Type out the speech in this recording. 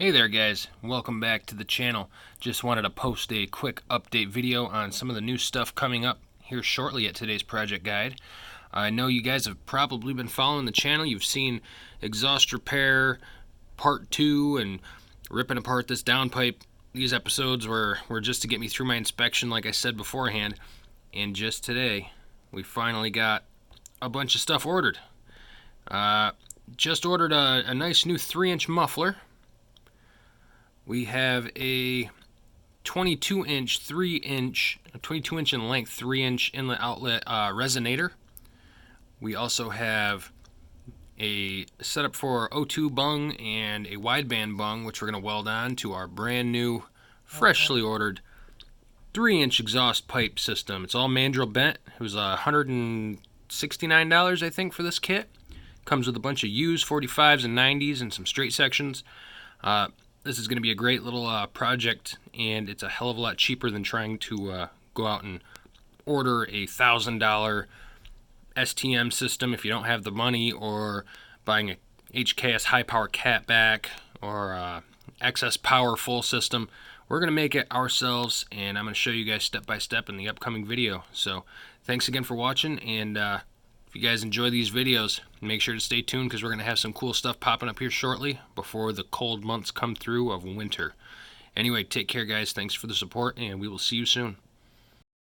Hey there guys, welcome back to the channel. Just wanted to post a quick update video on some of the new stuff coming up here shortly at today's project guide. I know you guys have probably been following the channel. You've seen exhaust repair part 2 and ripping apart this downpipe. These episodes were just to get me through my inspection like I said beforehand. And just today we finally got a bunch of stuff ordered. Just ordered a nice new 3-inch muffler. We have a 22-inch, 3-inch, 22-inch in length, 3-inch inlet outlet resonator. We also have a setup for O2 bung and a wideband bung, which we're going to weld on to our brand new, freshly ordered 3-inch exhaust pipe system. It's all mandrel bent. It was $169, I think, for this kit. Comes with a bunch of U's, 45s, and 90s, and some straight sections. This is going to be a great little project, and it's a hell of a lot cheaper than trying to go out and order a $1,000 STM system if you don't have the money, or buying a HKS high power catback or XS power full system. We're going to make it ourselves, and I'm going to show you guys step by step in the upcoming video. So thanks again for watching, and if you guys enjoy these videos, make sure to stay tuned because we're going to have some cool stuff popping up here shortly before the cold months come through of winter. Anyway, take care guys, thanks for the support, and we will see you soon.